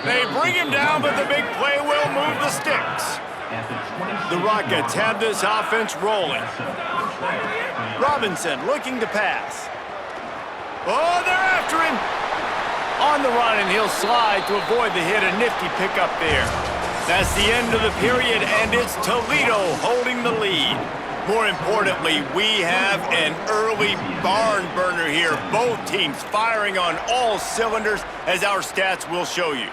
They bring him down, but the big play will move the sticks. The Rockets have this offense rolling. Robinson looking to pass. Oh, they're after him. On the run, and he'll slide to avoid the hit. A nifty pickup there. That's the end of the period, and it's Toledo holding the lead. More importantly, we have an early barn burner here. Both teams firing on all cylinders, as our stats will show you.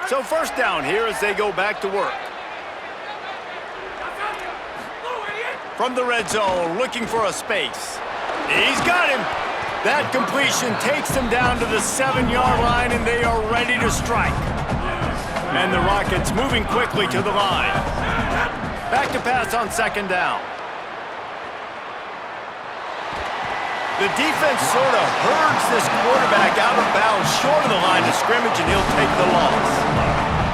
So first down here as they go back to work. From the red zone, looking for a space. He's got him. That completion takes them down to the 7-yard line, and they are ready to strike. And the Rockets moving quickly to the line. Back to pass on second down. The defense sort of herds this quarterback out of bounds short of the line of scrimmage, and he'll take the loss.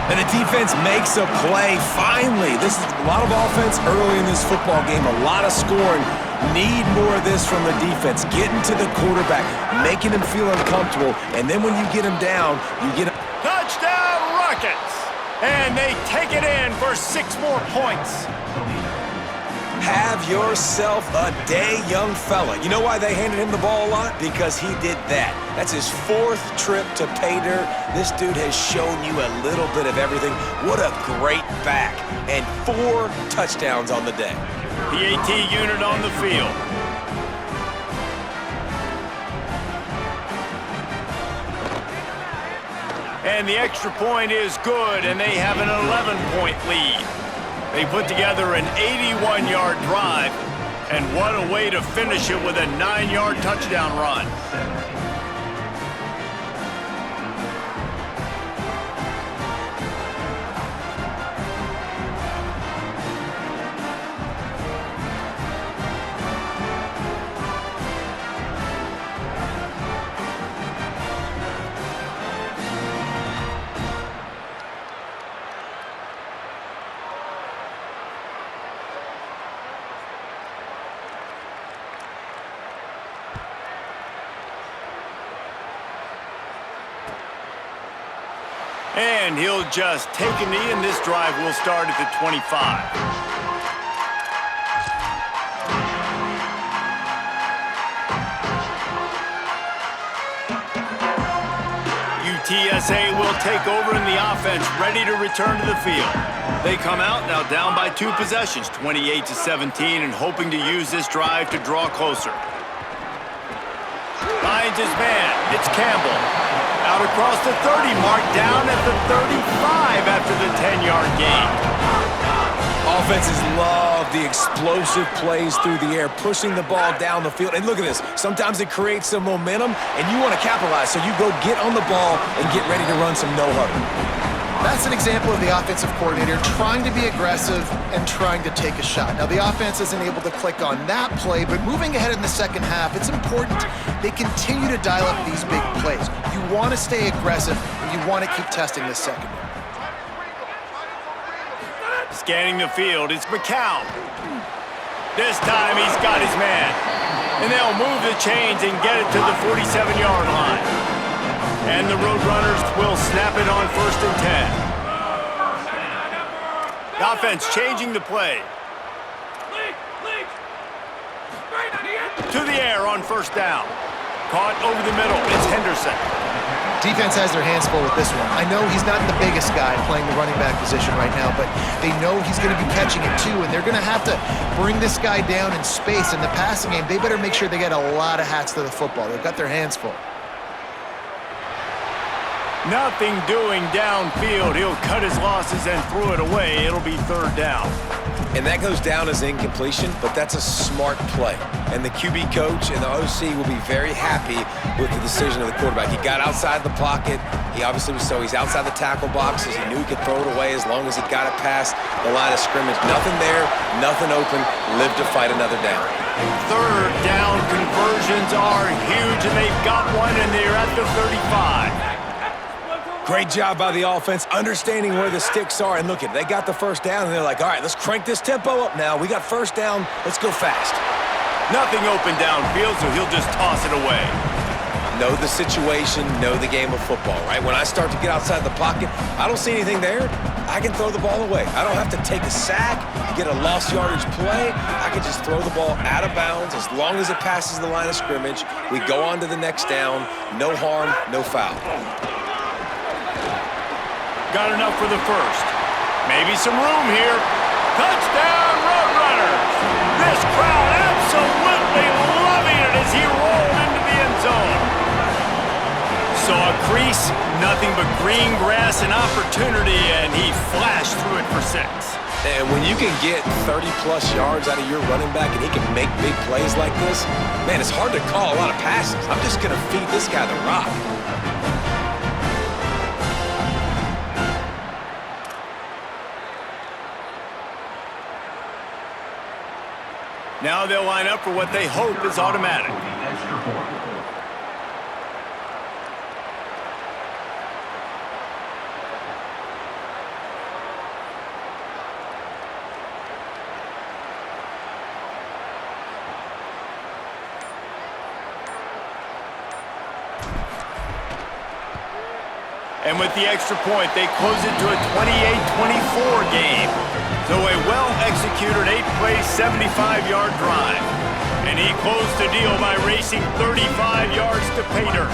And the defense makes a play, finally. This is a lot of offense early in this football game, a lot of scoring. Need more of this from the defense. Getting to the quarterback, making him feel uncomfortable, and then when you get him down, you get a touchdown Rockets! And they take it in for 6 more points. Have yourself a day, young fella. You know why they handed him the ball a lot? Because he did that. That's his 4th trip to pay dirt. This dude has shown you a little bit of everything. What a great back. And 4 touchdowns on the day. PAT unit on the field. And the extra point is good, and they have an 11-point lead. They put together an 81-yard drive, and what a way to finish it with a 9-yard touchdown run. And he'll just take a knee, and this drive will start at the 25. UTSA will take over in the offense, ready to return to the field. They come out now down by 2 possessions, 28-17, and hoping to use this drive to draw closer. Finds his man. It's Campbell. Out across the 30, marked down at the 35 after the 10-yard gain. Offenses love the explosive plays through the air, pushing the ball down the field. And look at this. Sometimes it creates some momentum, and you want to capitalize. So you go get on the ball and get ready to run some no-huddle. That's an example of the offensive coordinator trying to be aggressive and trying to take a shot. Now, the offense isn't able to click on that play, but moving ahead in the second half, it's important they continue to dial up these big plays. You want to stay aggressive, and you want to keep testing this secondary. Scanning the field, it's McCown. This time he's got his man. And they'll move the chains and get it to the 47-yard line. And the Roadrunners will snap it on 1st and 10. The offense changing the play. To the air on 1st down. Caught over the middle. It's Henderson. Defense has their hands full with this one. I know he's not the biggest guy playing the running back position right now, but they know he's going to be catching it too, and they're going to have to bring this guy down in space. In the passing game, they better make sure they get a lot of hats to the football. They've got their hands full. Nothing doing downfield. He'll cut his losses and throw it away. It'll be 3rd down. And that goes down as incompletion, but that's a smart play. And the QB coach and the OC will be very happy with the decision of the quarterback. He got outside the pocket. He obviously was he's outside the tackle boxes. He knew he could throw it away as long as he got it past the line of scrimmage. Nothing there, nothing open. Live to fight another down. 3rd down conversions are huge, and they've got one, and they're at the 35. Great job by the offense, understanding where the sticks are. And look, they got the first down, and they're like, all right, let's crank this tempo up now. We got first down. Let's go fast. Nothing open downfield, so he'll just toss it away. Know the situation, know the game of football, right? When I start to get outside the pocket, I don't see anything there, I can throw the ball away. I don't have to take a sack, get a lost yardage play. I can just throw the ball out of bounds as long as it passes the line of scrimmage. We go on to the next down. No harm, no foul. Got enough for the first. Maybe some room here. Touchdown, Roadrunners! This crowd absolutely loving it as he rolled into the end zone. Saw a crease, nothing but green grass and opportunity, and he flashed through it for 6. And when you can get 30-plus yards out of your running back and he can make big plays like this, man, it's hard to call a lot of passes. I'm just going to feed this guy the rock. Now they'll line up for what they hope is automatic. And with the extra point, they close it to a 28-24 game. So a well-executed 8-play, 75-yard drive. And he closed the deal by racing 35 yards to pay dirt.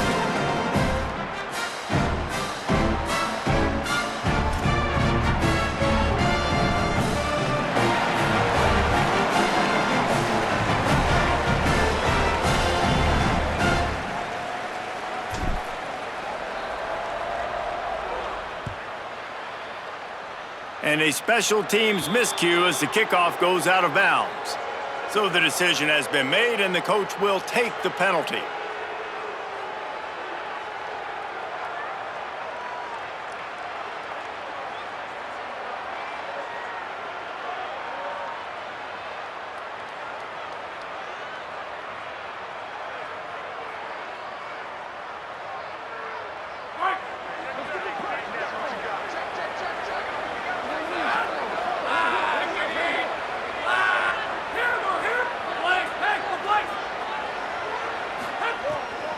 And a special teams miscue as the kickoff goes out of bounds. So the decision has been made, and the coach will take the penalty.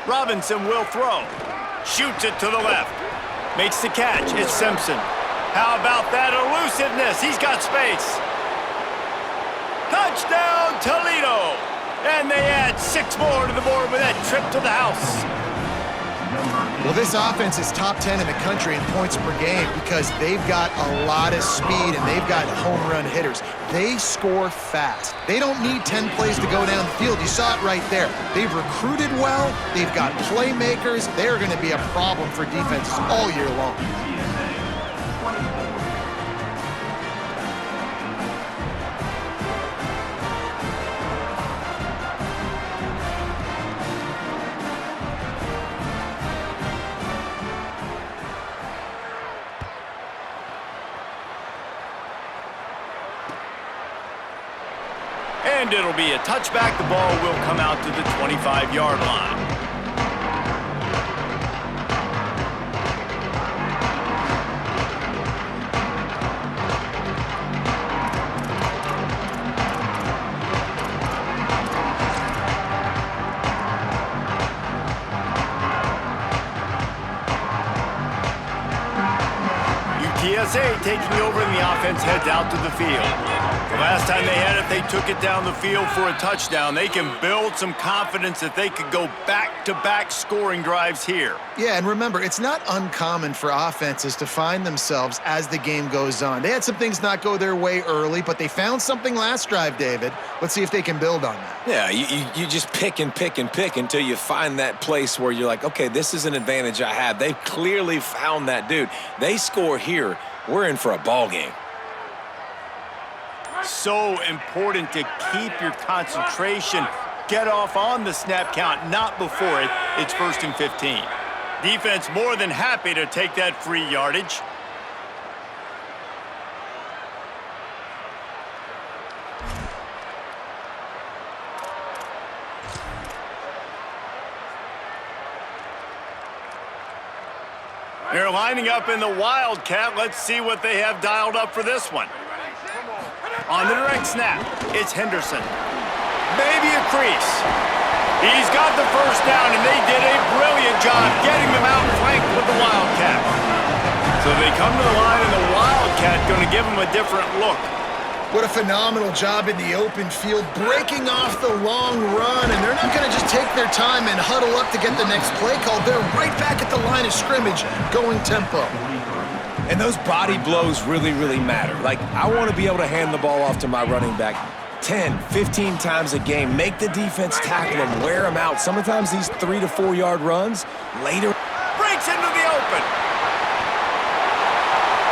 Robinson will throw. Shoots it to the left. Makes the catch. It's Simpson. How about that elusiveness? He's got space. Touchdown, Toledo! And they add 6 more to the board with that trip to the house. Well, this offense is top 10 in the country in points per game because they've got a lot of speed and they've got home run hitters. They score fast. They don't need 10 plays to go down the field. You saw it right there. They've recruited well. They've got playmakers. They're going to be a problem for defenses all year long. And it'll be a touchback. The ball will come out to the 25-yard line. UTSA taking over and the offense heads out to the field. The last time they had it, they took it down the field for a touchdown. They can build some confidence that they could go back-to-back scoring drives here. Yeah, and remember, it's not uncommon for offenses to find themselves as the game goes on. They had some things not go their way early, but they found something last drive, David. Let's see if they can build on that. Yeah, you just pick and pick and pick until you find that place where you're like, okay, this is an advantage I have. They've clearly found that dude. They score here, we're in for a ball game. So important to keep your concentration. Get off on the snap count, not before it. It's 1st and 15. Defense more than happy to take that free yardage. They're lining up in the Wildcat. Let's see what they have dialed up for this one. On the direct snap, it's Henderson. Maybe a crease. He's got the first down, and they did a brilliant job getting them out flanked with the Wildcat. So they come to the line, and the Wildcat going to give them a different look. What a phenomenal job in the open field, breaking off the long run, and they're not going to just take their time and huddle up to get the next play call. They're right back at the line of scrimmage, going tempo. And those body blows really, really matter. Like, I want to be able to hand the ball off to my running back 10, 15 times a game, make the defense tackle them, wear them out. Sometimes these 3 to 4 yard runs, later. Breaks into the open.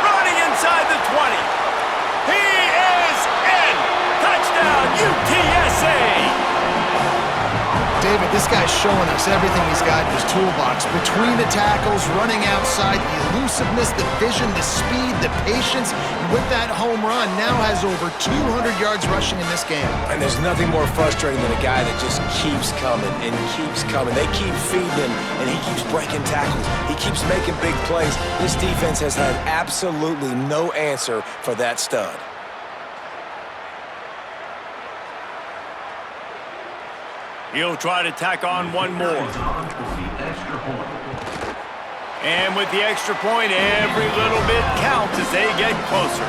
Running inside the 20. He is in. Touchdown, UTSA. David, this guy's showing us everything he's got in his toolbox. Between the tackles, running outside, the elusiveness, the vision, the speed, the patience. And with that home run, now has over 200 yards rushing in this game. And there's nothing more frustrating than a guy that just keeps coming and keeps coming. They keep feeding him, and he keeps breaking tackles. He keeps making big plays. This defense has had absolutely no answer for that stud. He'll try to tack on one more. And with the extra point, every little bit counts as they get closer.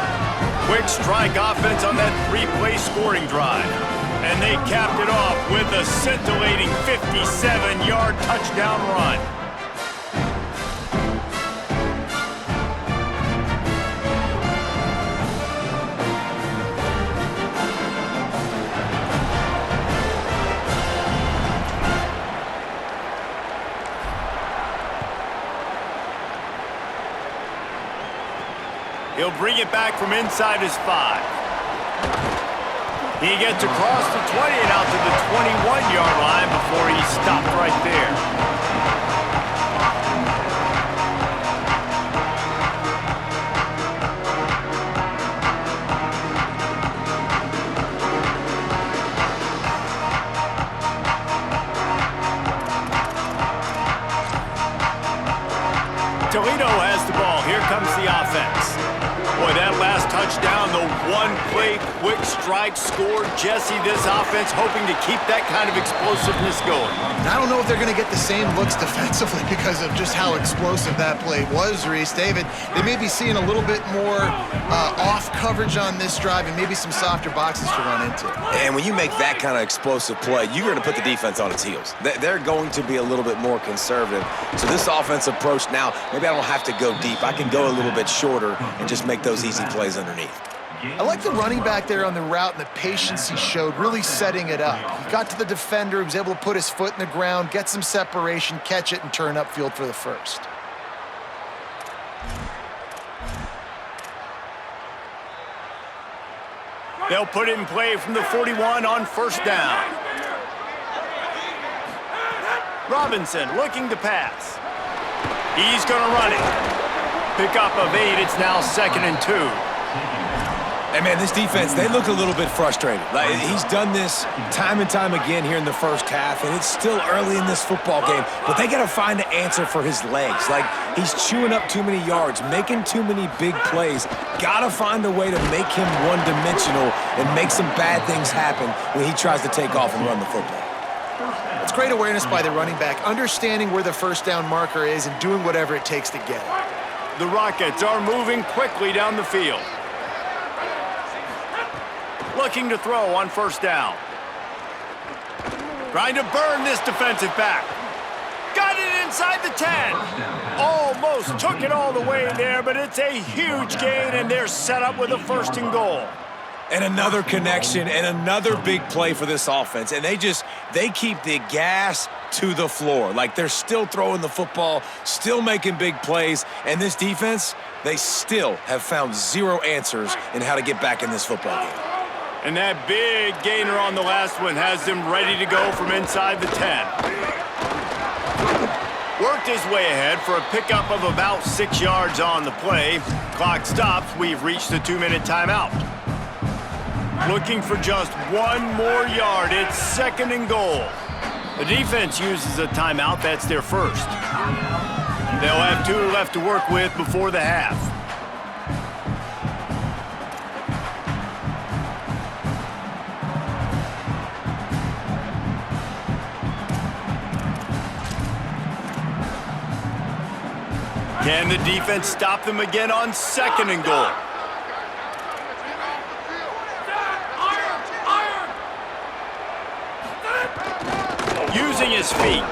Quick strike offense on that 3-play scoring drive. And they capped it off with a scintillating 57-yard touchdown run. He'll bring it back from inside his 5. He gets across the 20 and out to the 21-yard line before he stopped right there. Toledo has the ball. Here comes the offense. Boy, that last touchdown, the one-play quick strike score. Jesse, this offense hoping to keep that kind of explosiveness going. And I don't know if they're going to get the same looks defensively because of just how explosive that play was, Reese. David, they may be seeing a little bit more off coverage on this drive and maybe some softer boxes to run into. And when you make that kind of explosive play, you're going to put the defense on its heels. They're going to be a little bit more conservative. So this offense approach now, maybe I don't have to go deep. I can go a little bit shorter and just make those easy plays underneath. I like the running back there on the route and the patience he showed, really setting it up. He got to the defender, he was able to put his foot in the ground, get some separation, catch it, and turn upfield for the first. They'll put it in play from the 41 on first down. Robinson looking to pass. He's going to run it. Pickup of 8, it's now 2nd and 2. Hey, man, this defense, they look a little bit frustrated. Like, he's done this time and time again here in the first half, and it's still early in this football game, but they got to find an answer for his legs. Like, he's chewing up too many yards, making too many big plays. Got to find a way to make him one-dimensional and make some bad things happen when he tries to take off and run the football. It's great awareness by the running back, understanding where the first down marker is and doing whatever it takes to get it. The Rockets are moving quickly down the field. Looking to throw on first down. Trying to burn this defensive back. Got it inside the 10. Almost took it all the way there, but it's a huge gain, and they're set up with a 1st and goal. And another connection and another big play for this offense. And they keep the gas to the floor. Like, they're still throwing the football, still making big plays. And this defense, they still have found 0 answers in how to get back in this football game. And that big gainer on the last one has them ready to go from inside the 10. Worked his way ahead for a pickup of about 6 yards on the play. Clock stops. We've reached the 2-minute timeout. Looking for just 1 more yard. It's 2nd and goal. The defense uses a timeout. That's their first. They'll have 2 left to work with before the half. Can the defense stop them again on 2nd and goal? Using his feet.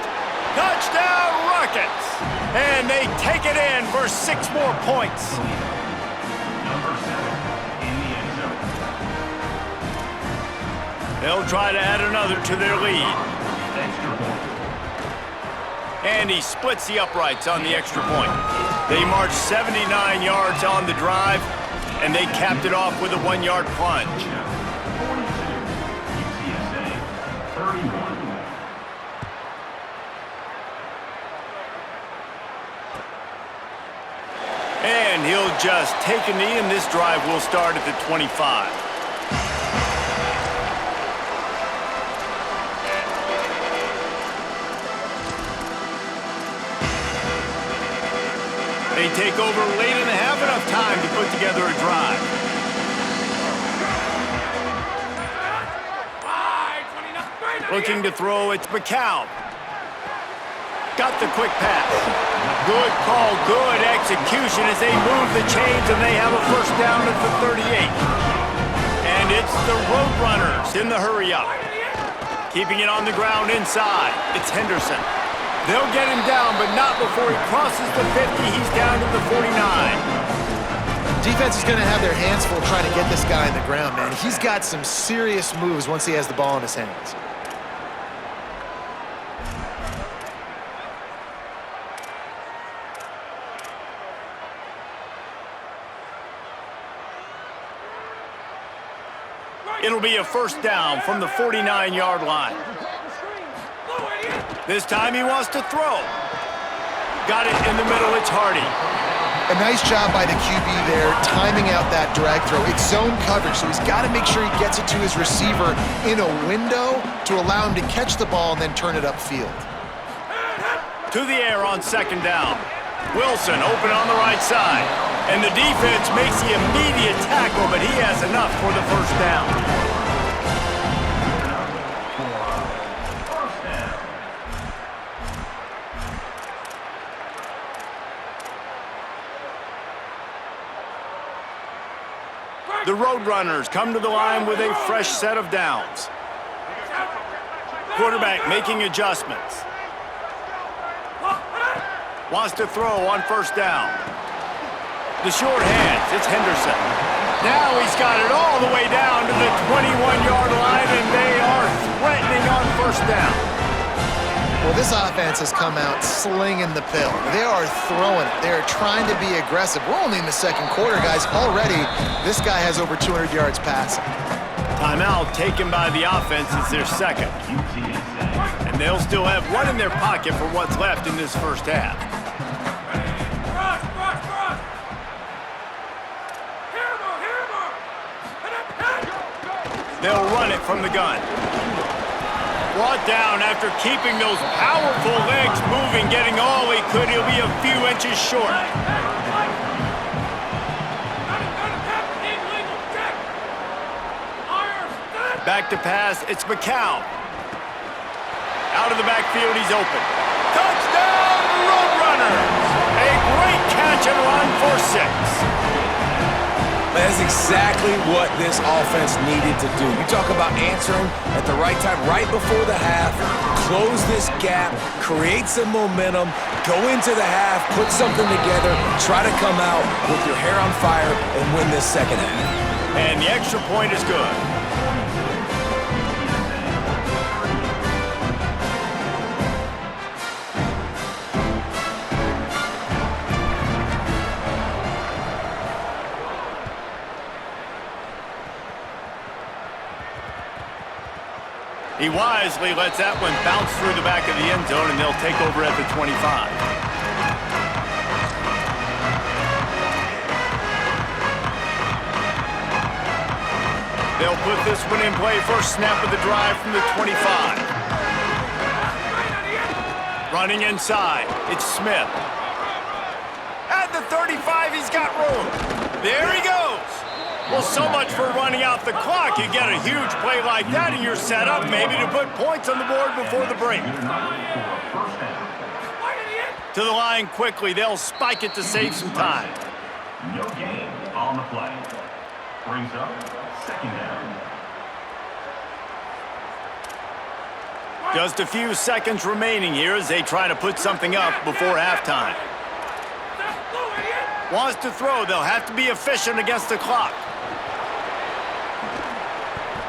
Touchdown Rockets! And they take it in for 6 more points. They'll try to add another to their lead. And he splits the uprights on the extra point. They marched 79 yards on the drive, and they capped it off with a 1-yard plunge. 42, UTSA, 31. And he'll just take a knee, and this drive will start at the 25. They take over late and have enough time to put together a drive. Looking to throw, it's McCown. Got the quick pass. Good call, good execution as they move the chains, and they have a first down at the 38. And it's the Roadrunners in the hurry-up. Keeping it on the ground inside, it's Henderson. They'll get him down, but not before he crosses the 50. He's down to the 49. Defense is going to have their hands full trying to get this guy on the ground, man. He's got some serious moves once he has the ball in his hands. It'll be a first down from the 49-yard line. This time he wants to throw. Got it in the middle, it's Hardy. A nice job by the QB there, timing out that drag throw. It's zone coverage, so he's got to make sure he gets it to his receiver in a window to allow him to catch the ball and then turn it upfield. To the air on 2nd down. Wilson open on the right side. And the defense makes the immediate tackle, but he has enough for the first down. The Roadrunners come to the line with a fresh set of downs. Quarterback making adjustments. Wants to throw on first down. The short hands, it's Henderson. Now he's got it all the way down to the 21-yard line, and they are threatening on first down. Well, this offense has come out slinging the pill. They are throwing it. They are trying to be aggressive. We're only in the 2nd quarter, guys. Already, this guy has over 200 yards passing. Timeout taken by the offense. It's their 2nd. And they'll still have one in their pocket for what's left in this first half. They'll run it from the gun. Brought down after keeping those powerful legs moving, getting all he could. He'll be a few inches short. Back to pass, it's McCown. Out of the backfield, he's open. Touchdown, Roadrunners! A great catch and run for 6. That's exactly what this offense needed to do. You talk about answering at the right time, right before the half, close this gap, create some momentum, go into the half, put something together, try to come out with your hair on fire and win this 2nd half. And the extra point is good. He wisely lets that one bounce through the back of the end zone, and they'll take over at the 25. They'll put this one in play. First snap of the drive from the 25. Running inside, it's Smith. he's got room. There he goes. Well, so much for running out the clock. You get a huge play like that, and you're set up maybe to put points on the board before the break. To the line quickly. They'll spike it to save some time. No gain on the play. Brings up second down. Just a few seconds remaining here as they try to put something up before halftime. Wants to throw. They'll have to be efficient against the clock.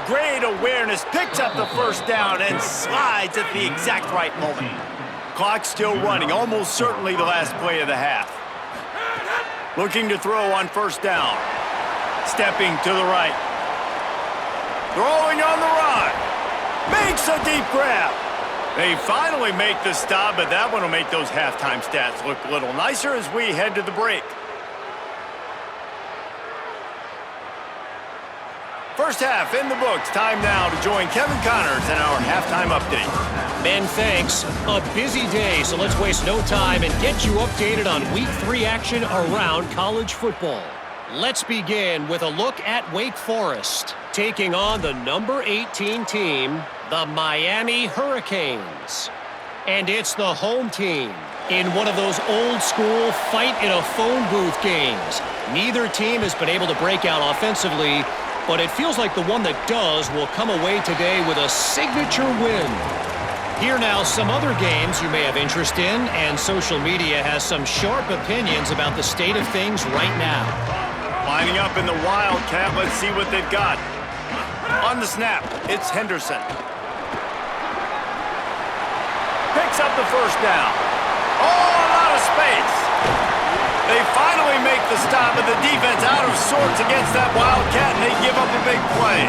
Great awareness. Picks up the first down and slides at the exact right moment. Clock still running. Almost certainly the last play of the half. Looking to throw on first down. Stepping to the right. Throwing on the run. Makes a deep grab. They finally make the stop, but that one will make those halftime stats look a little nicer as we head to the break. First half in the books. Time now to join Kevin Connors in our halftime update. Ben, thanks. A busy day, so let's waste no time and get you updated on Week 3 action around college football. Let's begin with a look at Wake Forest, taking on the number 18 team, the Miami Hurricanes. And it's the home team in one of those old-school fight-in-a-phone-booth games. Neither team has been able to break out offensively, but it feels like the one that does will come away today with a signature win. Here now some other games you may have interest in, and social media has some sharp opinions about the state of things right now. Lining up in the Wildcat, let's see what they've got. On the snap, it's Henderson. Picks up the first down. Oh, a lot of space. They finally make the stop, but the defense out of sorts against that Wildcat, and they give up a big play.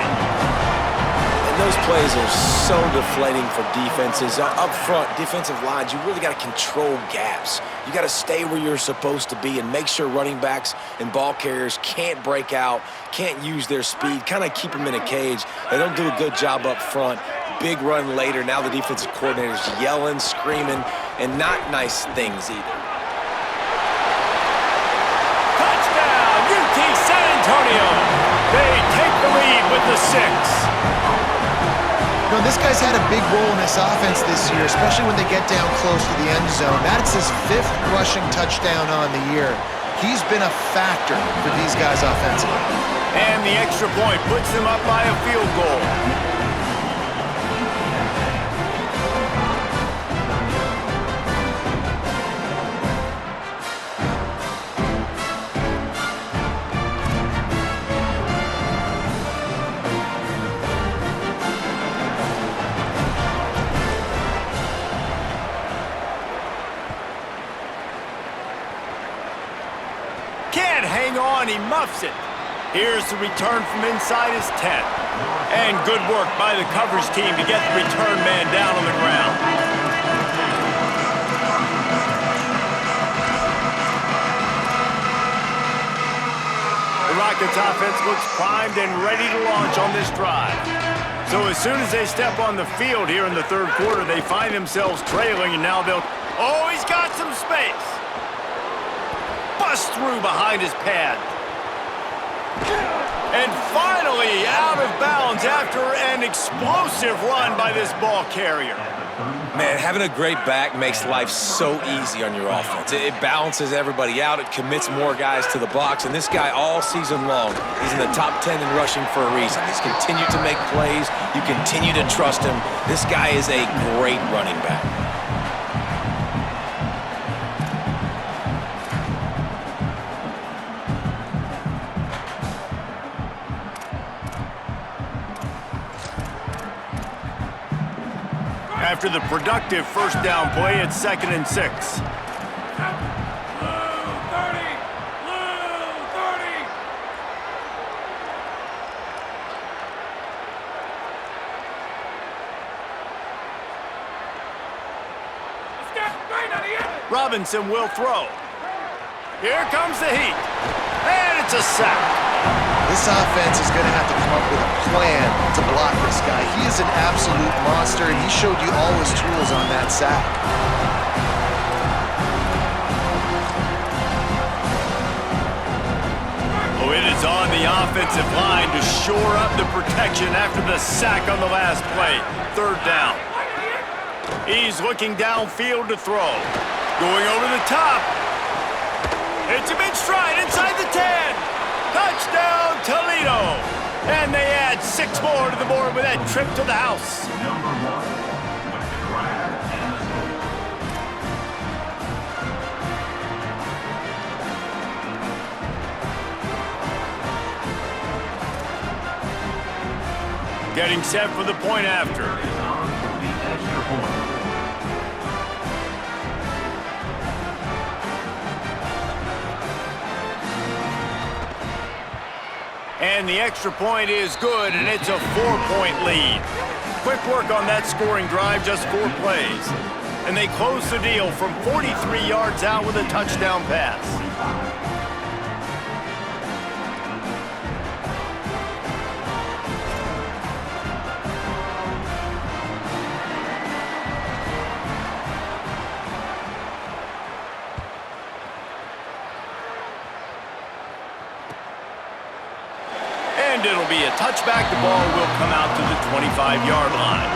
And those plays are so deflating for defenses. Up front, defensive lines, you really got to control gaps. You got to stay where you're supposed to be and make sure running backs and ball carriers can't break out, can't use their speed, kind of keep them in a cage. They don't do a good job up front. Big run later. Now the defensive coordinator's yelling, screaming, and not nice things either. Touchdown, UT San Antonio. They take the lead with the 6. You know, this guy's had a big role in this offense this year, especially when they get down close to the end zone. That's his 5th rushing touchdown on the year. He's been a factor for these guys offensively. And the extra point puts them up by a field goal. Hang on, he muffs it. Here's the return from inside his 10. And good work by the coverage team to get the return man down on the ground. The Rockets offense looks primed and ready to launch on this drive. So as soon as they step on the field here in the third quarter, they find themselves trailing, and now they'll... Oh, he's got some space. Bust through behind his pad. And finally out of bounds after an explosive run by this ball carrier. Man, having a great back makes life so easy on your offense. It balances everybody out. It commits more guys to the box. And this guy all season long, he's in the top 10 in rushing for a reason. He's continued to make plays. You continue to trust him. This guy is a great running back. After the productive first down play, it's 2nd and 6. Robinson will throw. Here comes the heat. And it's a sack. This offense is going to have to come up with a plan to block this guy. He is an absolute monster, and he showed you all his tools on that sack. it is on the offensive line to shore up the protection after the sack on the last play. Third down. He's looking downfield to throw. Going over the top. It's a mid-stride inside the 10. Touchdown, Toledo. And they add 6 more to the board with that trip to the house. Number 1 with the grab and the score. Getting set for the point after. Is on for the extra point. And the extra point is good, and it's a 4-point lead. Quick work on that scoring drive, just 4 plays. And they close the deal from 43 yards out with a touchdown pass. And it'll be a touchback. The ball will come out to the 25-yard line.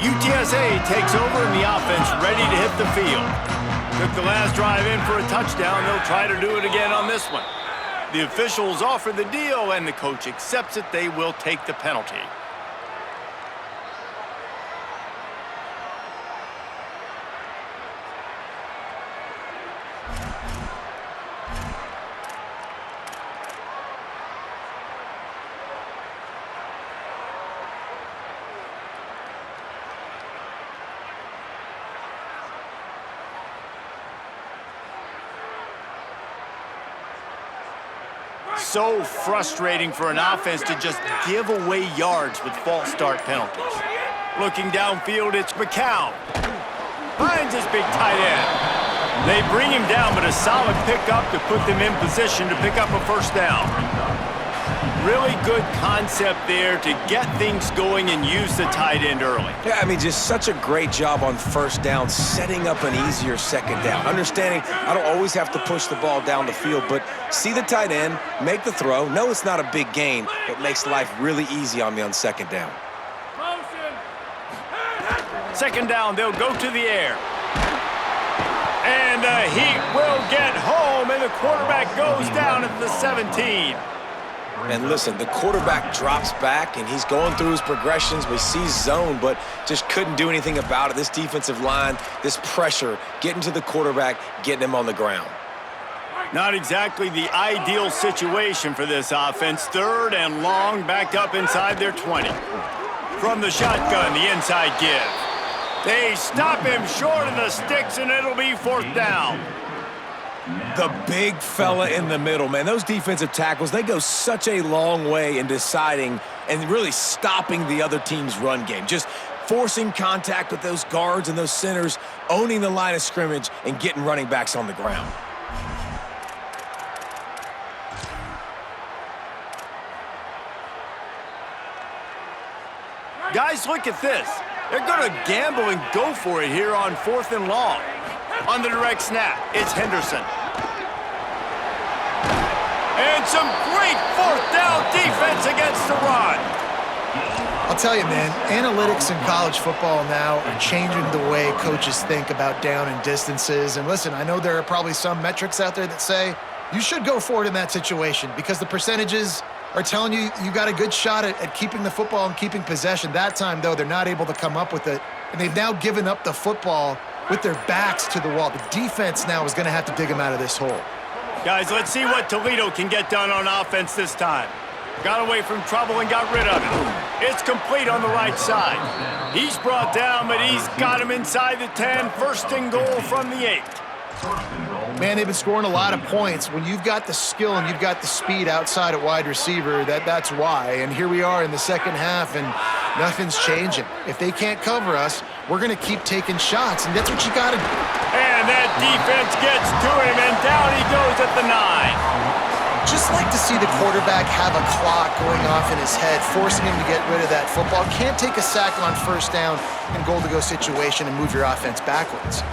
UTSA takes over and the offense ready to hit the field. Took the last drive in for a touchdown. They'll try to do it again on this one. The officials offer the deal, and the coach accepts it. They will take the penalty. So frustrating for an offense to just give away yards with false start penalties. Looking downfield, it's McCown. Finds his big tight end. They bring him down, but a solid pickup to put them in position to pick up a first down. Really good concept there to get things going and use the tight end early. Yeah, I mean, just such a great job on first down, setting up an easier second down. Understanding I don't always have to push the ball down the field, but see the tight end, make the throw. No, it's not a big gain, but makes life really easy on me on second down. Second down, they'll go to the air. And the Heat will get home, and the quarterback goes down at the 17. And listen, the quarterback drops back, and he's going through his progressions. We see zone, but just couldn't do anything about it. This defensive line, this pressure, getting to the quarterback, getting him on the ground. Not exactly the ideal situation for this offense. Third and long, back up inside their 20. From the shotgun, the inside give. They stop him short of the sticks, and it'll be 4th down. The big fella in the middle, man. Those defensive tackles, they go such a long way in deciding and really stopping the other team's run game. Just forcing contact with those guards and those centers, owning the line of scrimmage, and getting running backs on the ground. Guys, look at this. They're going to gamble and go for it here on 4th and long. On the direct snap, it's Henderson. And some great 4th down defense against the run. I'll tell you, man, analytics in college football now are changing the way coaches think about down and distances. And listen, I know there are probably some metrics out there that say you should go for it in that situation because the percentages are telling you you got a good shot at keeping the football and keeping possession. That time, though, they're not able to come up with it. And they've now given up the football with their backs to the wall. The defense now is going to have to dig them out of this hole. Guys, let's see what Toledo can get done on offense this time. Got away from trouble and got rid of it. It's complete on the right side. He's brought down, but he's got him inside the 10. 1st and goal from the 8. Man, they've been scoring a lot of points. When you've got the skill and you've got the speed outside at wide receiver, that's why. And here we are in the second half, and nothing's changing. If they can't cover us, we're going to keep taking shots, and that's what you got to do. And And that defense gets to him, and down he goes at the 9. Just like to see the quarterback have a clock going off in his head, forcing him to get rid of that football. Can't take a sack on first down in goal-to-go situation and move your offense backwards.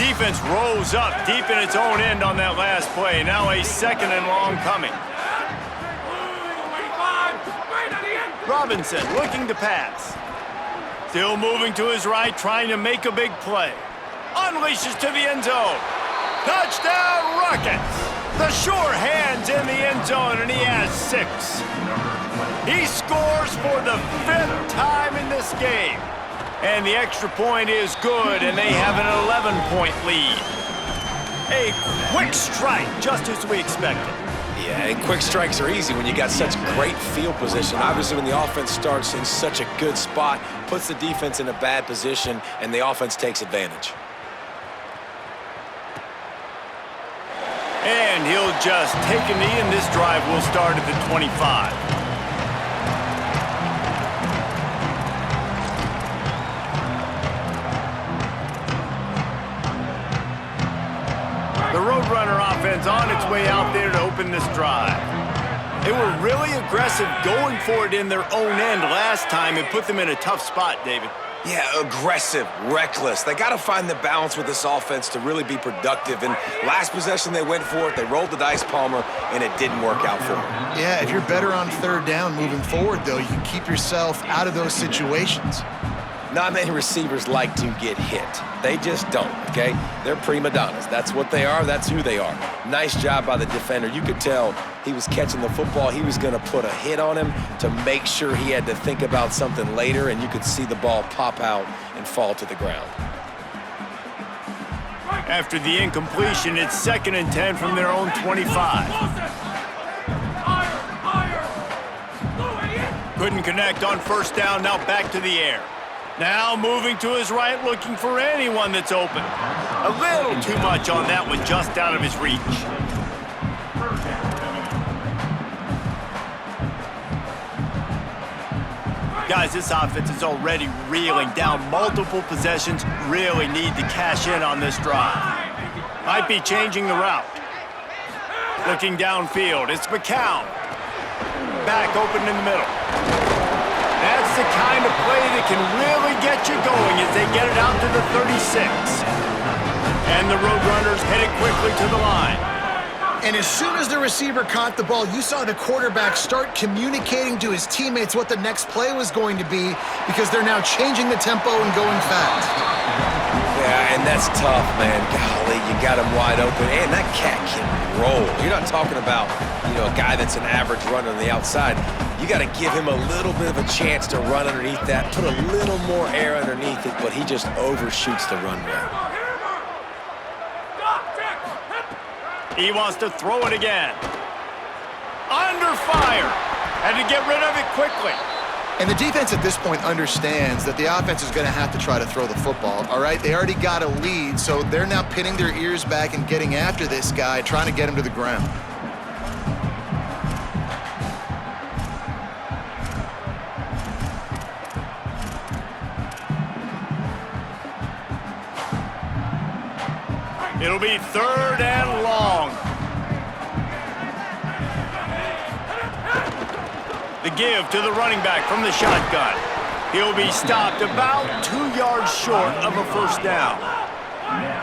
Defense rose up deep in its own end on that last play. Now a 2nd and long coming. Robinson looking to pass. Still moving to his right, trying to make a big play. Unleashes to the end zone. Touchdown Rockets! The sure hands in the end zone, and he has 6. He scores for the 5th time in this game. And the extra point is good, and they have an 11-point lead. A quick strike, just as we expected. Yeah, and quick strikes are easy when you got such great field position. Obviously, when the offense starts in such a good spot, puts the defense in a bad position, and the offense takes advantage. And he'll just take a knee, and this drive will start at the 25. The Roadrunner offense on its way out there to open this drive. They were really aggressive going for it in their own end last time. It put them in a tough spot, David. Yeah, aggressive, reckless. They got to find the balance with this offense to really be productive. And last possession, they went for it. They rolled the dice, Palmer, and it didn't work out for them. Yeah, if you're better on third down moving forward, though, you can keep yourself out of those situations. Not many receivers like to get hit. They just don't, okay? They're prima donnas. That's what they are. That's who they are. Nice job by the defender. You could tell he was catching the football. He was going to put a hit on him to make sure he had to think about something later, and you could see the ball pop out and fall to the ground. After the incompletion, it's 2nd and 10 from their own 25. Couldn't connect on first down. Now back to the air. Now moving to his right, looking for anyone that's open. A little too much on that one, just out of his reach. Guys, this offense is already reeling down multiple possessions. Really need to cash in on this drive. Might be changing the route. Looking downfield, it's McCown. Back open in the middle. That's the kind of play that can really get you going as they get it out to the 36. And the Roadrunners headed quickly to the line. And as soon as the receiver caught the ball, you saw the quarterback start communicating to his teammates what the next play was going to be, because they're now changing the tempo and going fast. Yeah, and that's tough, man. Golly, you got him wide open. And that cat can roll. You're not talking about, a guy that's an average runner on the outside. You got to give him a little bit of a chance to run underneath that, put a little more air underneath it, but he just overshoots the runway. He wants to throw it again. Under fire. Had to get rid of it quickly. And the defense at this point understands that the offense is going to have to try to throw the football, all right? They already got a lead, so they're now pinning their ears back and getting after this guy, trying to get him to the ground. It'll be 3rd and long. The give to the running back from the shotgun. He'll be stopped about 2 yards short of a first down.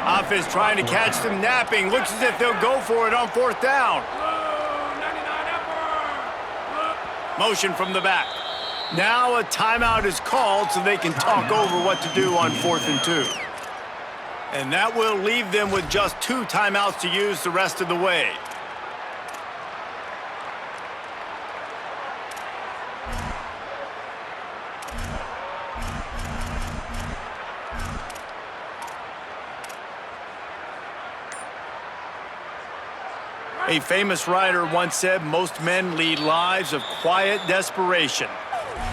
Offense trying to catch them napping. Looks as if they'll go for it on 4th down. Motion from the back. Now a timeout is called so they can talk over what to do on 4th and 2. And that will leave them with just 2 timeouts to use the rest of the way. A famous writer once said, most men lead lives of quiet desperation.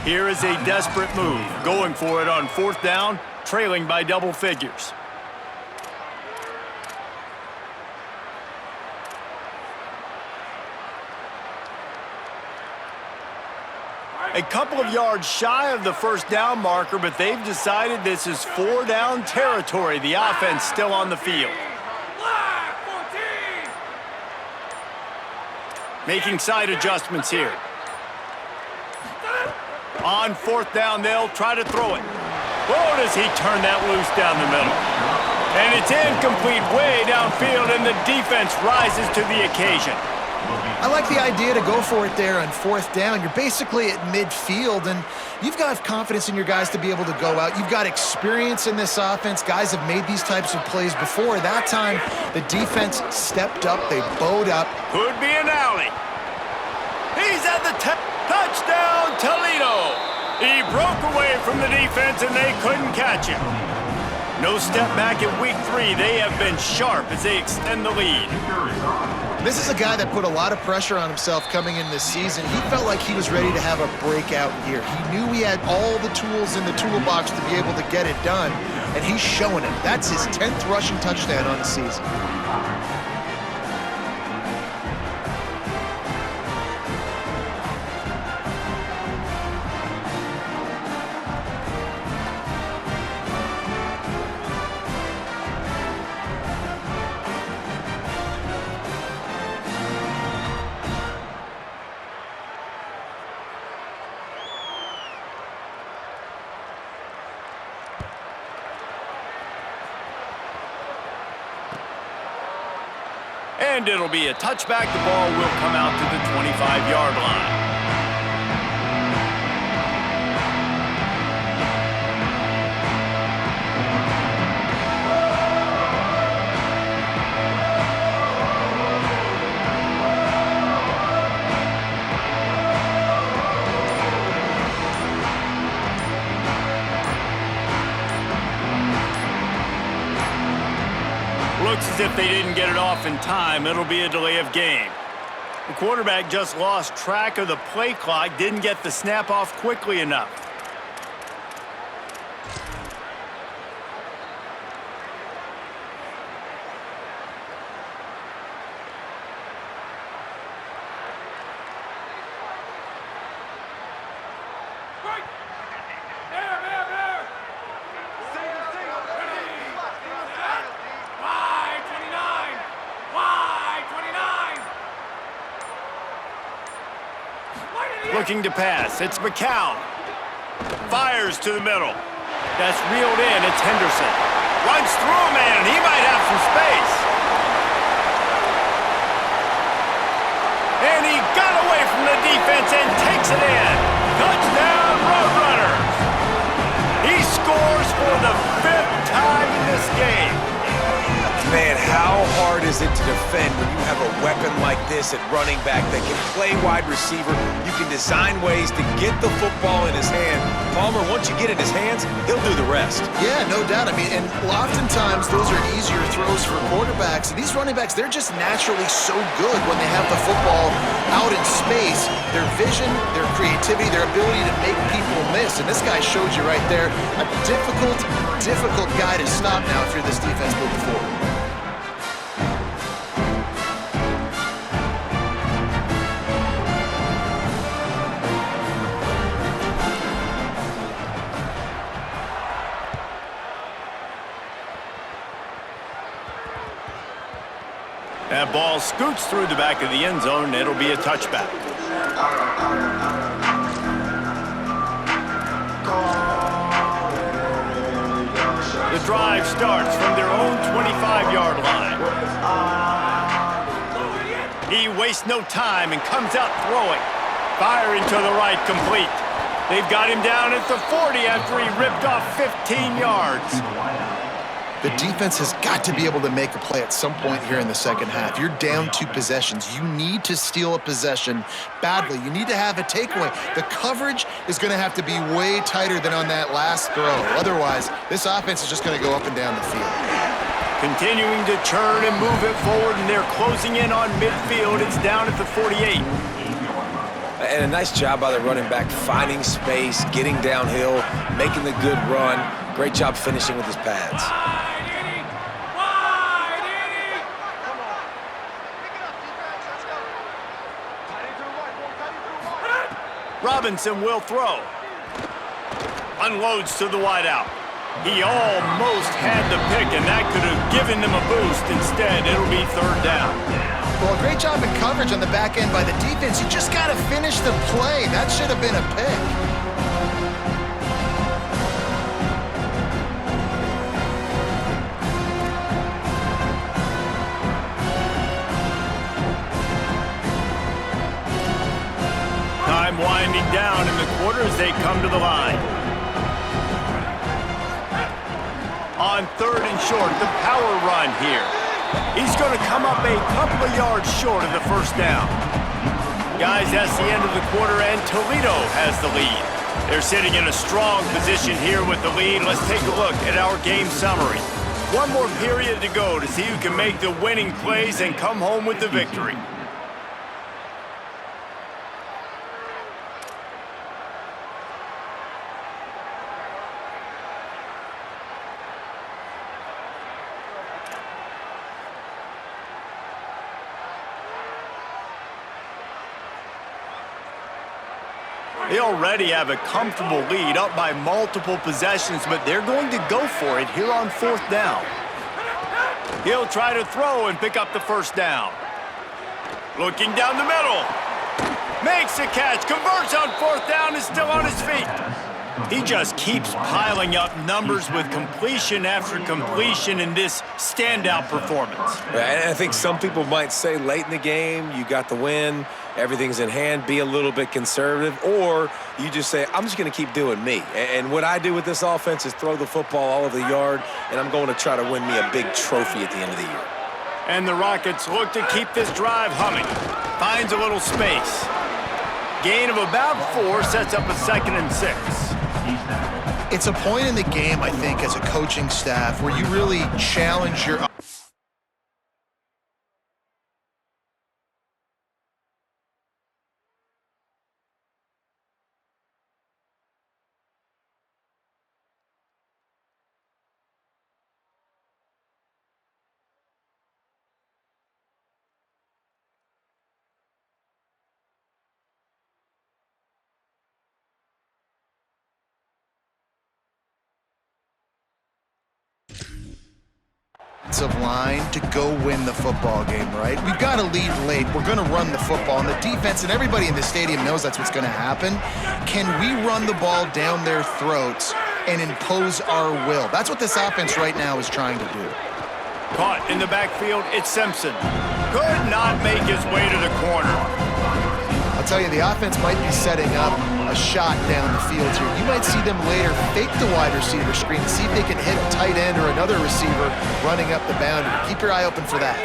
Here is a desperate move, going for it on 4th down, trailing by double figures. A couple of yards shy of the first down marker, but they've decided this is 4-down territory. The offense still on the field. Making side adjustments here. On 4th down, they'll try to throw it. Oh, does he turn that loose down the middle? And it's incomplete way downfield, and the defense rises to the occasion. I like the idea to go for it there on 4th down. You're basically at midfield, and you've got confidence in your guys to be able to go out. You've got experience in this offense. Guys have made these types of plays before. That time, the defense stepped up. They bowed up. Could be an alley. He's at the touchdown, Toledo. He broke away from the defense, and they couldn't catch him. No step back in week 3. They have been sharp as they extend the lead. This is a guy that put a lot of pressure on himself coming in this season. He felt like he was ready to have a breakout year. He knew he had all the tools in the toolbox to be able to get it done, and he's showing it. That's his 10th rushing touchdown on the season. And it'll be a touchback. The ball will come out to the 25-yard line. Looks as if they didn't get it off in time. It'll be a delay of game. The quarterback just lost track of the play clock, didn't get the snap off quickly enough. Looking to pass. It's McCown. Fires to the middle. That's reeled in. It's Henderson. Runs through a man. He might have some space. And he got away from the defense and takes it in. Touchdown, Roadrunners. He scores for the 5th time in this game. Man, how hard is it to defend when you have a weapon like this at running back that can play wide receiver? You can design ways to get the football in his hand. Palmer, once you get it in his hands, he'll do the rest. Yeah, no doubt. I mean, and oftentimes those are easier throws for quarterbacks. And these running backs, they're just naturally so good when they have the football out in space. Their vision, their creativity, their ability to make people miss. And this guy showed you right there, a difficult guy to stop now if you're this defense moving forward. That ball scoots through the back of the end zone, and it'll be a touchback. The drive starts from their own 25-yard line. He wastes no time and comes out throwing. Firing to the right, complete. They've got him down at the 40 after he ripped off 15 yards. The defense has got to be able to make a play at some point here in the second half. You're down 2 possessions. You need to steal a possession badly. You need to have a takeaway. The coverage is going to have to be way tighter than on that last throw. Otherwise, this offense is just going to go up and down the field. Continuing to churn and move it forward, and they're closing in on midfield. It's down at the 48. And a nice job by the running back, finding space, getting downhill, making the good run. Great job finishing with his pads. Robinson will throw. Unloads to the wideout. He almost had the pick, and that could have given them a boost. Instead, it'll be third down. Well, great job in coverage on the back end by the defense. You just got to finish the play. That should have been a pick. Time winding down in the quarter as they come to the line. On third and short, the power run here. He's going to come up a couple of yards short of the first down. Guys, that's the end of the quarter, and Toledo has the lead. They're sitting in a strong position here with the lead. Let's take a look at our game summary. One more period to go to see who can make the winning plays and come home with the victory. They already have a comfortable lead, up by multiple possessions, but they're going to go for it here on fourth down. He'll try to throw and pick up the first down. Looking down the middle. Makes a catch, converts on fourth down, is still on his feet. He just keeps piling up numbers with completion after completion in this standout performance. And I think some people might say late in the game, you got the win, everything's in hand, be a little bit conservative, or you just say, I'm just going to keep doing me. And what I do with this offense is throw the football all over the yard, and I'm going to try to win me a big trophy at the end of the year. And the Rockets look to keep this drive humming. Finds a little space. Gain of about 4 sets up a 2nd and 6. It's a point in the game, I think, as a coaching staff where you really challenge your offensive line to go win the football game, right? We've got to lead late. We're going to run the football, and the defense and everybody in the stadium knows that's what's going to happen. Can we run the ball down their throats and impose our will? That's what this offense right now is trying to do. Caught in the backfield, it's Simpson. Could not make his way to the corner. I'll tell you, the offense might be setting up a shot down the field here. You might see them later fake the wide receiver screen to see if they can hit a tight end or another receiver running up the boundary. Keep your eye open for that.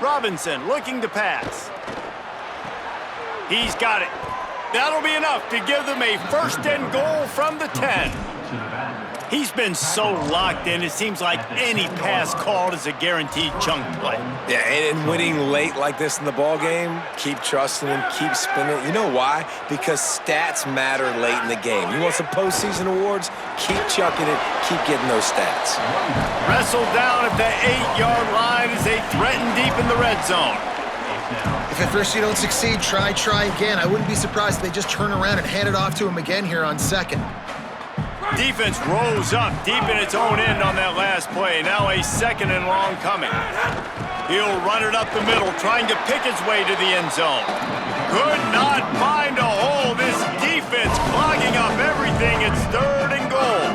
Robinson looking to pass. He's got it. That'll be enough to give them a 1st and goal from the 10. He's been so locked in, it seems like any pass called is a guaranteed chunk play. Yeah, and winning late like this in the ball game, keep trusting him, keep spinning. You know why? Because stats matter late in the game. You want some postseason awards? Keep chucking it, keep getting those stats. Wrestled down at the 8-yard line as they threaten deep in the red zone. If at first you don't succeed, try again. I wouldn't be surprised if they just turn around and hand it off to him again here on 2nd. Defense rose up deep in its own end on that last play. Now a 2nd and long coming. He'll run it up the middle, trying to pick his way to the end zone. Could not find a hole. This defense clogging up everything. It's 3rd and goal.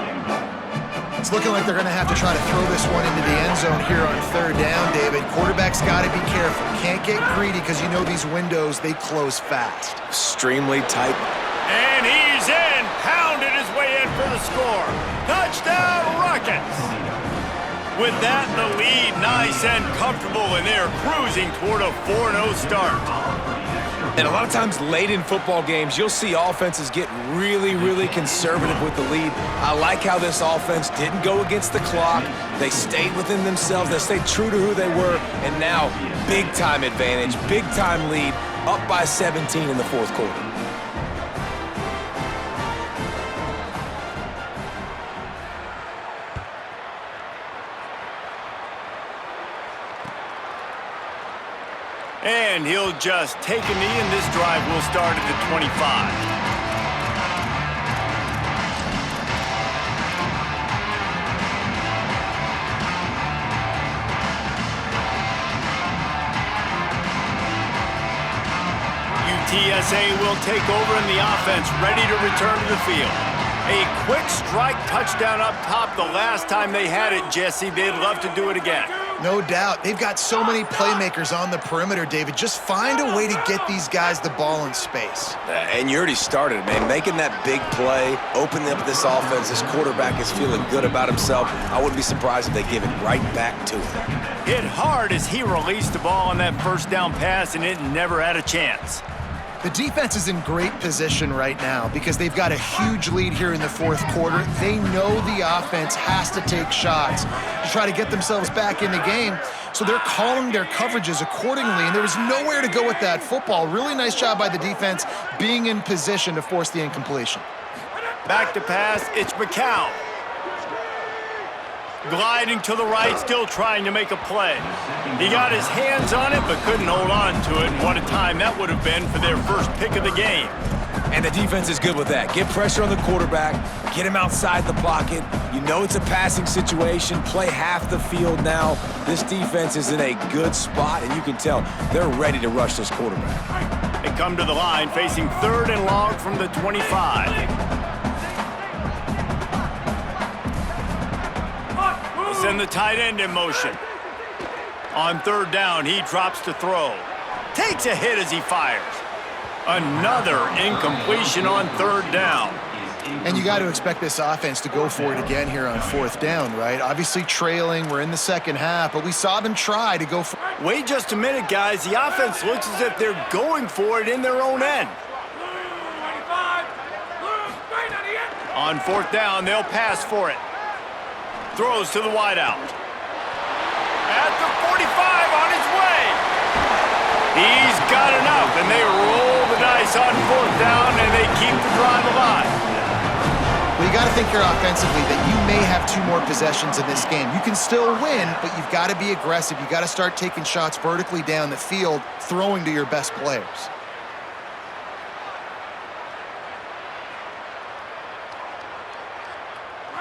It's looking like they're going to have to try to throw this one into the end zone here on 3rd down, David. Quarterback's got to be careful. Can't get greedy because you know these windows, they close fast. Extremely tight. And he's in. Pounded his way in for the score. Touchdown, Rockets. With that, the lead nice and comfortable, and they're cruising toward a 4-0 start. And a lot of times late in football games, you'll see offenses get really, really conservative with the lead. I like how this offense didn't go against the clock. They stayed within themselves. They stayed true to who they were. And now, big-time advantage, big-time lead, up by 17 in the 4th quarter. And And he'll just take a knee, and this drive will start at the 25. UTSA will take over in the offense, ready to return to the field. A quick strike touchdown up top the last time they had it, Jesse. They'd love to do it again. No doubt. They've got so many playmakers on the perimeter, David. Just find a way to get these guys the ball in space. And you already started, man. Making that big play, opening up this offense. This quarterback is feeling good about himself. I wouldn't be surprised if they give it right back to him. Hit hard as he released the ball on that first down pass, and it never had a chance. The defense is in great position right now because they've got a huge lead here in the fourth quarter. They know the offense has to take shots to try to get themselves back in the game, so they're calling their coverages accordingly, and there was nowhere to go with that football. Really nice job by the defense being in position to force the incompletion. Back to pass, it's McCown. Gliding to the right, still trying to make a play. He got his hands on it, but couldn't hold on to it. And what a time that would have been for their first pick of the game. And the defense is good with that. Get pressure on the quarterback, get him outside the pocket. You know it's a passing situation. Play half the field now. This defense is in a good spot, and you can tell they're ready to rush this quarterback. They come to the line, facing 3rd and long from the 25. Send the tight end in motion. On 3rd down, he drops to throw. Takes a hit as he fires. Another incompletion on 3rd down. And you got to expect this offense to go for it again here on 4th down, right? Obviously trailing, we're in the second half, but we saw them try to go for it. Wait just a minute, guys. The offense looks as if they're going for it in their own end. On 4th down, they'll pass for it. Throws to the wideout. At the 45, on his way. He's got enough, and they roll the dice on 4th down, and they keep the drive alive. Well, you got to think here offensively that you may have 2 more possessions in this game. You can still win, but you've got to be aggressive. You've got to start taking shots vertically down the field, throwing to your best players.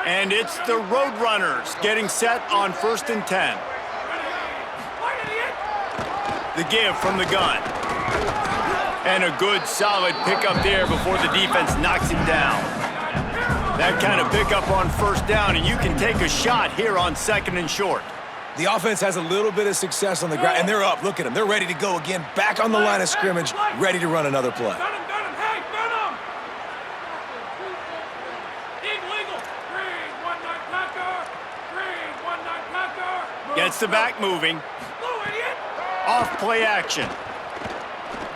And it's the Roadrunners getting set on 1st and 10. The give from the gun. And a good solid pickup there before the defense knocks him down. That kind of pickup on 1st down, and you can take a shot here on 2nd and short. The offense has a little bit of success on the ground, and they're up. Look at them. They're ready to go again, back on the line of scrimmage, ready to run another play. Gets the back moving. Off play action.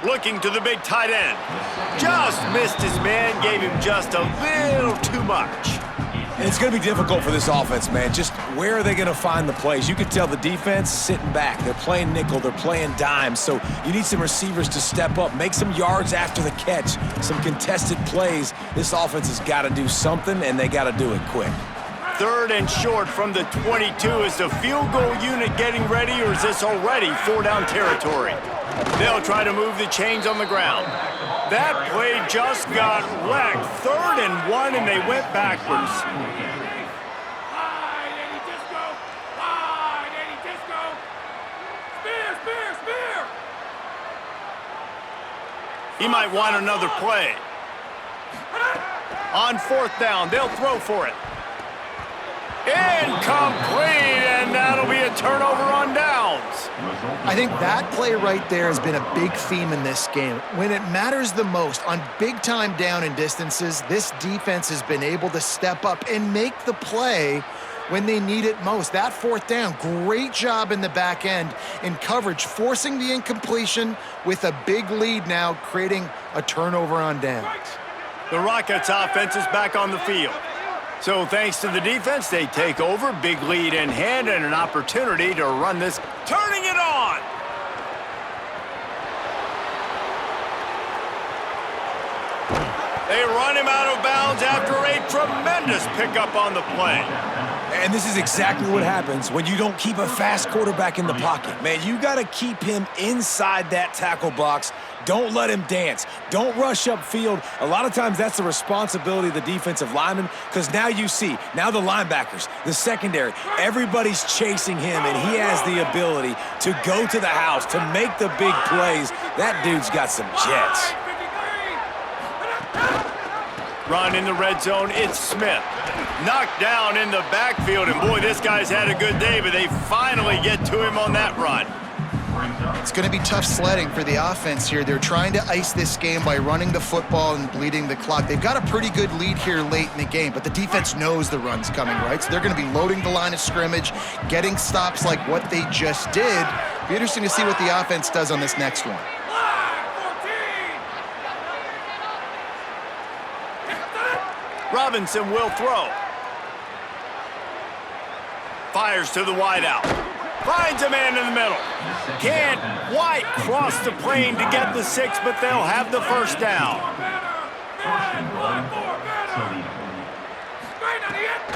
Looking to the big tight end. Just missed his man, gave him just a little too much. And it's going to be difficult for this offense, man. Just where are they going to find the plays? You can tell the defense sitting back. They're playing nickel. They're playing dime. So you need some receivers to step up, make some yards after the catch, some contested plays. This offense has got to do something, and they got to do it quick. 3rd and short from the 22. Is the field goal unit getting ready, or is this already 4-down territory? They'll try to move the chains on the ground. That play just got wrecked. 3rd and 1, and they went backwards. He might want another play. On 4th down, they'll throw for it. Incomplete, and that'll be a turnover on downs. I think that play right there has been a big theme in this game. When it matters the most, on big-time down and distances, this defense has been able to step up and make the play when they need it most. That 4th down, great job in the back end in coverage, forcing the incompletion with a big lead now, creating a turnover on downs. The Rockets offense is back on the field. So thanks to the defense, they take over, big lead in hand, and an opportunity to run this. Turning it on! They run him out of bounds after a tremendous pickup on the play. And this is exactly what happens when you don't keep a fast quarterback in the pocket. Man, you got to keep him inside that tackle box. Don't let him dance. Don't rush upfield. A lot of times that's the responsibility of the defensive lineman, because now you see, now the linebackers, the secondary, everybody's chasing him, and he has the ability to go to the house, to make the big plays. That dude's got some jets. Run in the red zone, it's Smith. Knocked down in the backfield, and boy, this guy's had a good day, but they finally get to him on that run. It's going to be tough sledding for the offense here. They're trying to ice this game by running the football and bleeding the clock. They've got a pretty good lead here late in the game, but the defense knows the run's coming, right? So they're going to be loading the line of scrimmage, getting stops like what they just did. It'll be interesting to see what the offense does on this next one. Robinson will throw. Fires to the wideout. Finds a man in the middle. Can't quite cross the plane to get the 6, but they'll have the first down.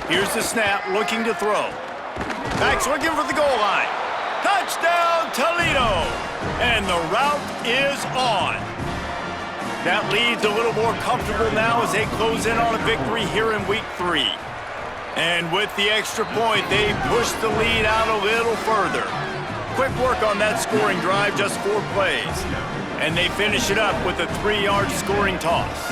Here's the snap, looking to throw. Back's looking for the goal line. Touchdown, Toledo! And the route is on. That lead's a little more comfortable now as they close in on a victory here in week 3. And with the extra point, they push the lead out a little further. Quick work on that scoring drive, just 4 plays. And they finish it up with a 3-yard scoring toss.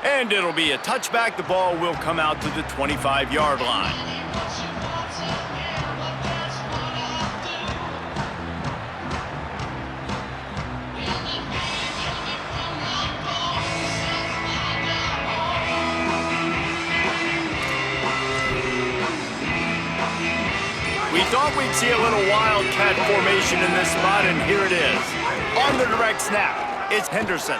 And it'll be a touchback. The ball will come out to the 25-yard line. We thought we'd see a little wildcat formation in this spot, and here it is. On the direct snap, it's Henderson.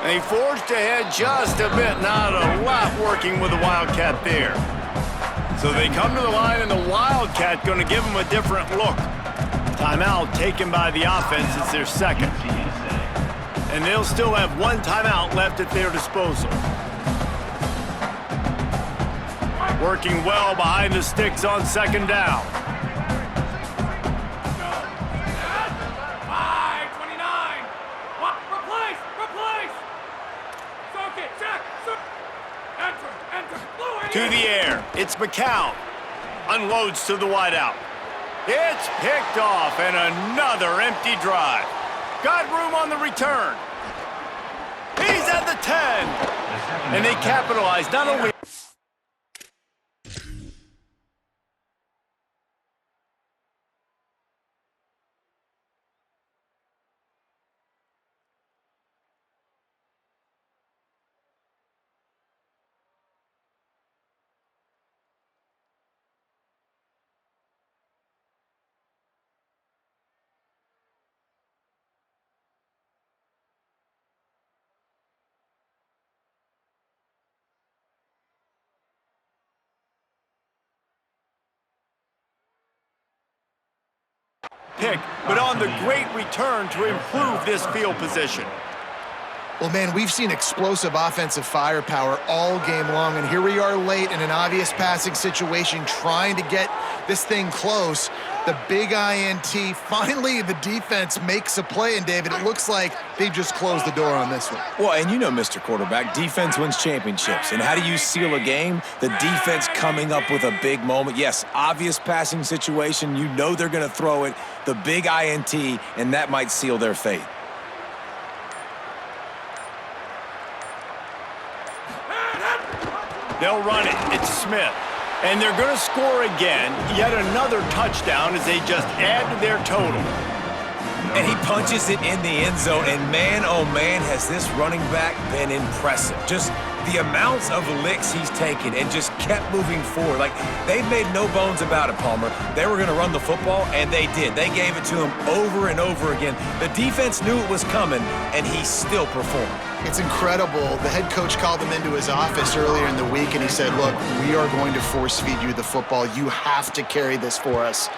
And he forged ahead just a bit, not a lot working with the Wildcat there. So they come to the line, and the Wildcat going to give them a different look. Timeout taken by the offense. It's their second. And they'll still have 1 timeout left at their disposal. Working well behind the sticks on second down. To the air, it's McCown. Unloads to the wideout. It's picked off, and another empty drive. Got room on the return. He's at the 10. And they capitalize not only... pick, but on the great return to improve this field position. Well, man, we've seen explosive offensive firepower all game long, and here we are late in an obvious passing situation trying to get this thing close. The big INT, finally the defense makes a play, and David, it looks like they've just closed the door on this one. Well, and you know, Mr. Quarterback, defense wins championships. And how do you seal a game? The defense coming up with a big moment. Yes, obvious passing situation. You know they're going to throw it. The big INT, and that might seal their fate. They'll run it. It's Smith. And they're going to score again. Yet another touchdown as they just add to their total. And he punches it in the end zone. And man, oh man, has this running back been impressive. Just the amounts of licks he's taken and just kept moving forward. Like, they made no bones about it, Palmer. They were going to run the football, and they did. They gave it to him over and over again. The defense knew it was coming, and he still performed. It's incredible. The head coach called him into his office earlier in the week, and he said, look, we are going to force feed you the football. You have to carry this for us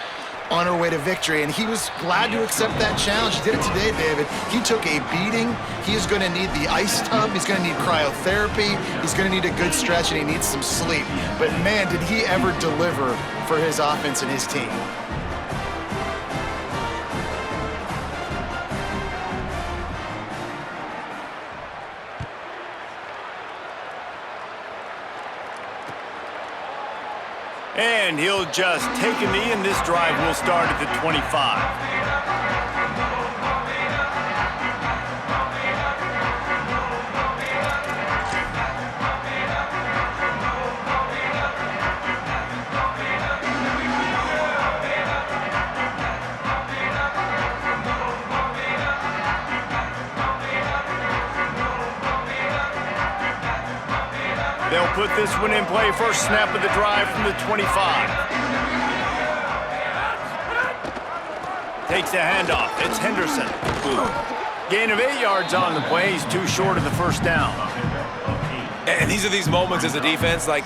on our way to victory. And he was glad to accept that challenge. He did it today, David. He took a beating. He is going to need the ice tub. He's going to need cryotherapy. He's going to need a good stretch, and he needs some sleep. But, man, did he ever deliver for his offense and his team. And he'll just take a knee, and this drive will start at the 25. They'll put this one in play. First snap of the drive from the 25. Takes the handoff. It's Henderson. Gain of 8 yards on the play. He's too short of the first down. And these are these moments as a defense, like,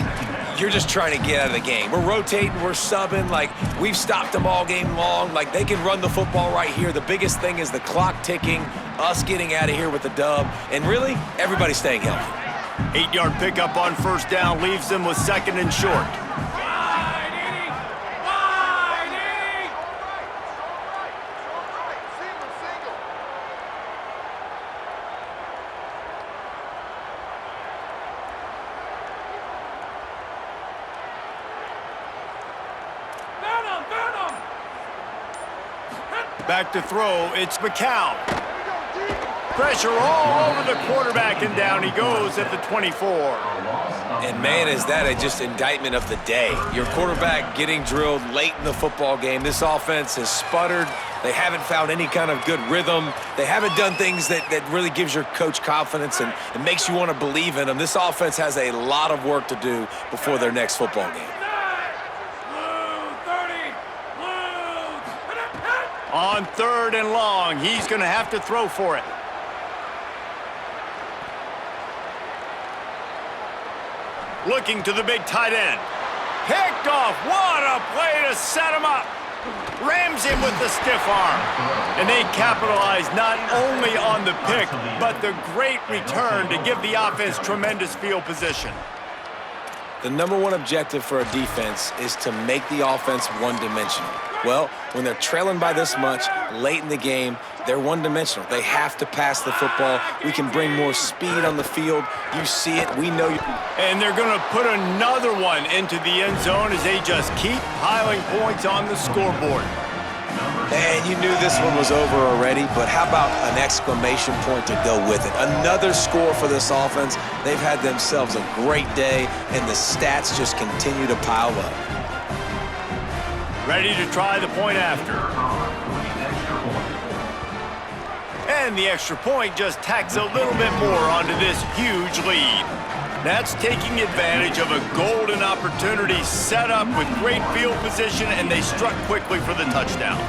you're just trying to get out of the game. We're rotating, we're subbing, like, we've stopped them all game long. Like, they can run the football right here. The biggest thing is the clock ticking, us getting out of here with the dub, and really, everybody staying healthy. 8-yard pickup on first down leaves them with second and short. Back to throw, it's McCown. Pressure all over the quarterback, and down he goes at the 24. And, man, is that just indictment of the day. Your quarterback getting drilled late in the football game. This offense has sputtered. They haven't found any kind of good rhythm. They haven't done things that really gives your coach confidence and makes you want to believe in them. This offense has a lot of work to do before their next football game. On third and long, he's going to have to throw for it. Looking to the big tight end. Picked off. What a play to set him up. Rams him with the stiff arm. And they capitalize not only on the pick, but the great return to give the offense tremendous field position. The number one objective for a defense is to make the offense one-dimensional. Well, when they're trailing by this much late in the game, they're one-dimensional. They have to pass the football. We can bring more speed on the field. You see it. We know you. And they're going to put another one into the end zone as they just keep piling points on the scoreboard. And you knew this one was over already, but how about an exclamation point to go with it? Another score for this offense. They've had themselves a great day, and the stats just continue to pile up. Ready to try the point after. And the extra point just tacks a little bit more onto this huge lead. That's taking advantage of a golden opportunity set up with great field position, and they struck quickly for the touchdown.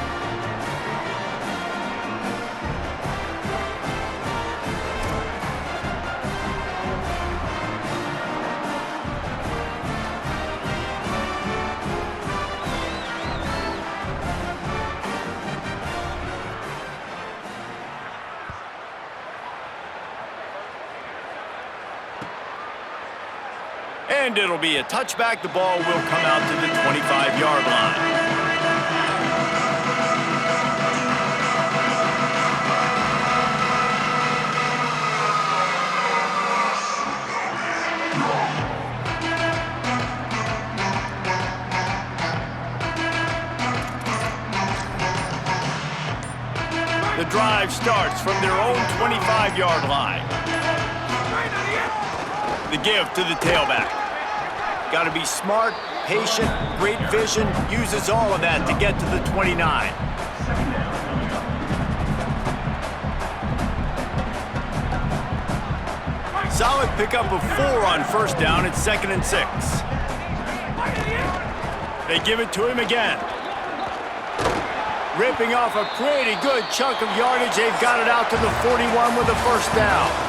And it'll be a touchback. The ball will come out to the 25-yard line. The drive starts from their own 25-yard line. The give to the tailback. Got to be smart, patient, great vision, uses all of that to get to the 29. Solid pickup of 4 on first down. It's 2nd and 6. They give it to him again. Ripping off a pretty good chunk of yardage. They've got it out to the 41 with a first down.